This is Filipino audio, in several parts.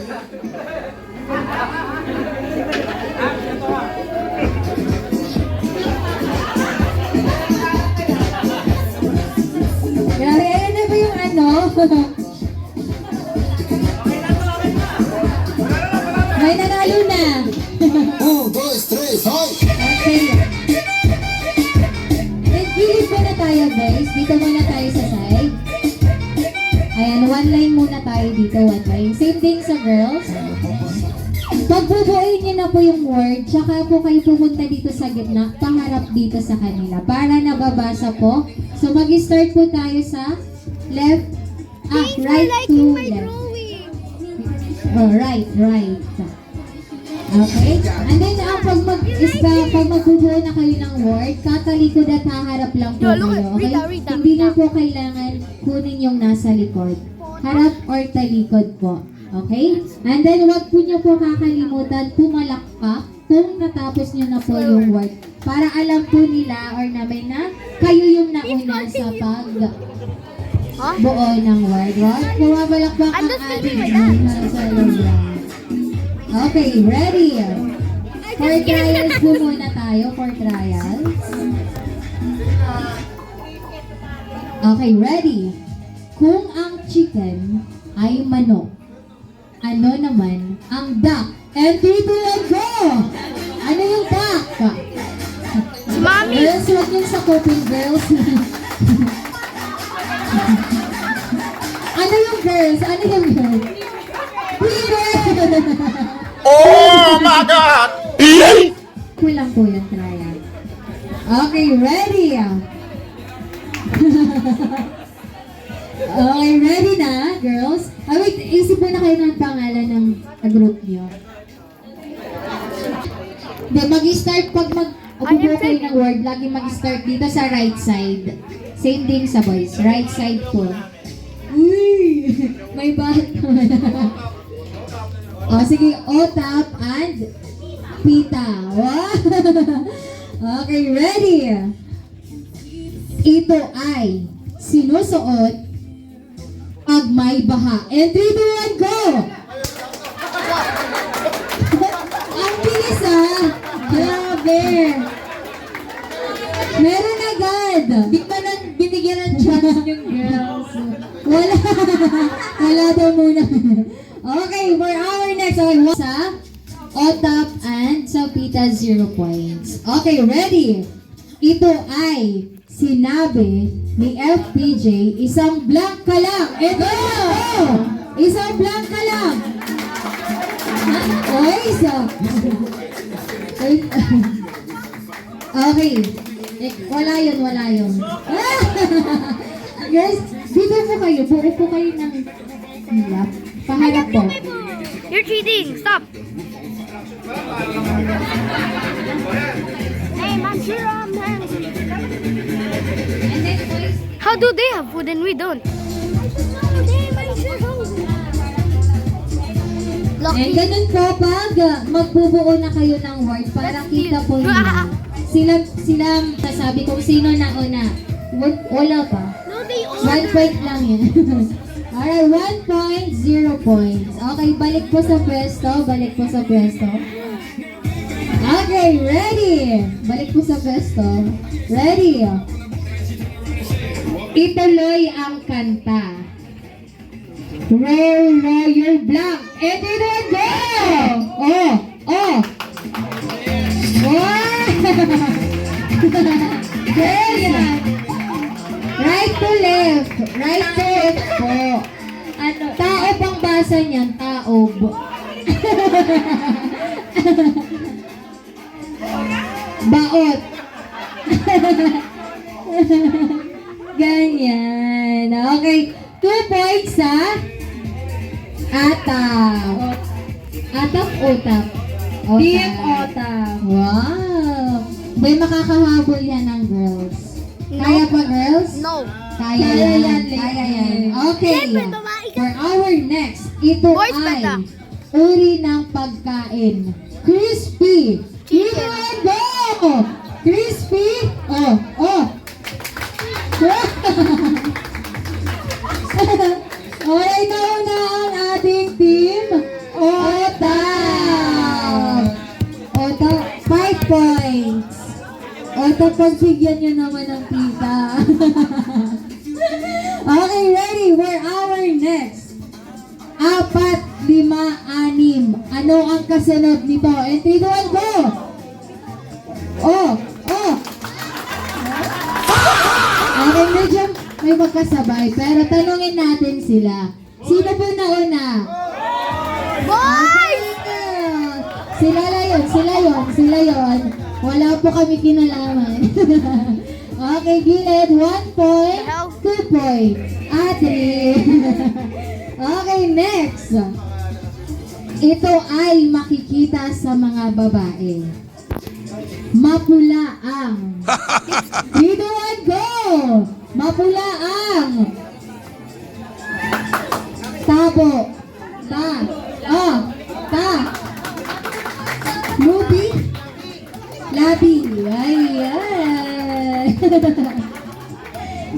Grabe, ayan na ba yung ano? May nanalo na. 1, 2, 3, hoy! Okay. Nag-gilid muna tayo, guys. Dito muna tayo sa side. Ayan, one line muna tayo dito, one line. Same thing sa girls. Pagbubuoyin niyo na po yung word, tsaka po kayo pupunta dito sa gitna, paharap dito sa kanila, para nababasa po. So, mag-start po tayo sa left, right to left. Oh, right. Okay? And then, pag magbubuo na kayo ng word, katalikod at haharap lang po kayo. Okay? Hindi na po kailangan kunin yung nasa likod. Harap or talikod po. Okay? And then, wag po niyo po kakalimutan pumalakpak kung natapos niyo na po yung word. Para alam po nila or namin na kayo yung nauna sa buo ng word. Wag bumabalakpak ang ating sa loob. Okay, ready? For trials po muna tayo, for trials. Okay, ready? Kung ang chicken ay manok, ano naman ang duck? And 3, 2, 1, go! Ano yung duck? Si Mami! Girls, huwag yung sakupin, girls. Ano yung girls? Ano yung girls? Oh my God! Kulang po yung trial. Okay, ready? Okay, ready na, girls? Wait, isip mo na kayo ng pangalan ng group nyo. Mag-start pag mag-ubuo kayo ng word, lagi mag-start dito sa right side. Same thing sa boys, right side po. Uy! May bahat naman. O, sige, O-tap and pita. Wow! Okay, ready? Ito ay sinusuot pag may baha. And 3, 2, 1, go! Ang bilis Grabe! Meron agad! Di pa nang binigyan ng chance yung girls. Wala daw muna. Okay, for our next one, sa O-tap and sa pita 0 points. Okay, ready? Ito ay sinabi ni FPJ, isang blank ka lang. Ito! Isang blank ka lang. Okay. Wala yun. Guys, dito po kayo. Buo po kayo ng hilap. Paharap po. You're cheating! Stop! Hey, Manchira, man! How do they have food and we don't? And ganun po pag magbubuo na kayo ng word para kita po nila. Sila sasabi kung sino na una. Wala pa. No, they 1 point lang yan. Alright, 1 point, 0 points. Okay, balik po sa pwesto. Okay, ready? Balik po sa pwesto. Ready? Ituloy ang kanta. Roll your blank. And it will go! Oh! Brilliant! Right to left po. Ano? Tao pang basa niyan, taob. Baot. Ganyan. Okay. 2 points sa atap. Atap, otap. Team otap. Wow. May makakahabol yan ng girls. Kaya pa, girls? No. Kaya yan. Okay. For our next, ito Boys, ay bata. uri ng pagkain. Crispy. Chicken. Go! Crispy. Oh. Alright, nauna ang ating team. pagbigyan nyo naman ng tita. Okay, ready for our next. 4, 5, 6. Ano ang kasunod nito? And 3, 2, 1, go! Oh! Okay, medyo may magkasabay. Pero tanungin natin sila. Sino po nauna? Boys! Sila yon. Wala po kami kinalaman. Okay, Giled, 1 point, 2 points. Ate. Okay, next. Ito ay makikita sa mga babae. Mapula ang. Dito one go! Mapula ang. Tabo. Ta. Lubi. Labi. Ayan.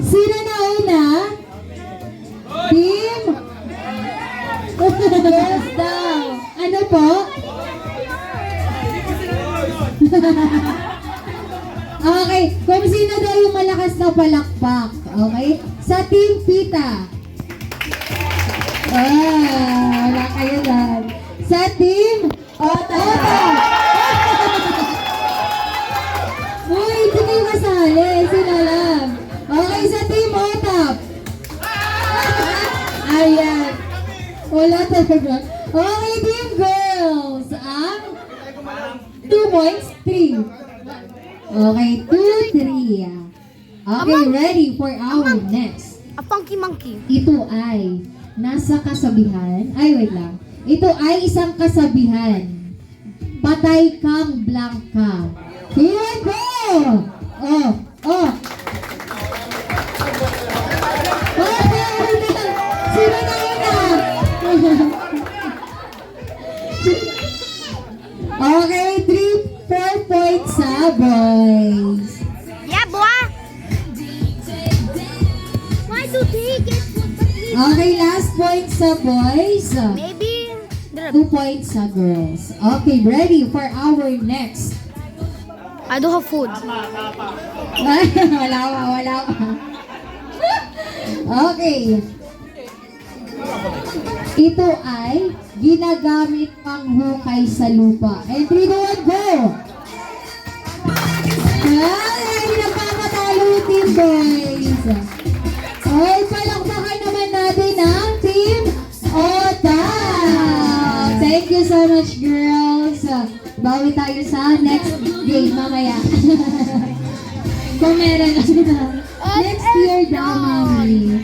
Sino na una? Team? Yes daw. Ano po? Okay, kung sino daw yung malakas na palakpak. Okay? Sa Team Pita. Wala kayo dyan. Sa Team Ota. Uy, hindi kayo kasali. Sila lang. Okay, sa Team Otap. Ayan. Wala talaga. Okay, Team Girls. Ang 2 points, 3. Okay, 2, 3. Okay, ready for our next. A funky monkey. Ito ay nasa kasabihan. Ay, wait lang. Ito ay isang kasabihan. Patay kang blanca. Here we go! Oh. Sino na una? Okay, 3, 4 points sa boys. Yeah, boy. Why do they get Okay, last point sa boys. maybe 2 points sa girls. Okay, ready for our next. I don't have food. wala pa. Okay. Ito ay ginagamit pang hukay sa lupa. And 3, 2, 1, go! Ay, nagpapatalo yung team boys. Okay, palakpakan naman natin ang Team Ota. Thank you so much, girls. Bawi tayo sa next game mamaya. Kung meron na. Next year daw, mami.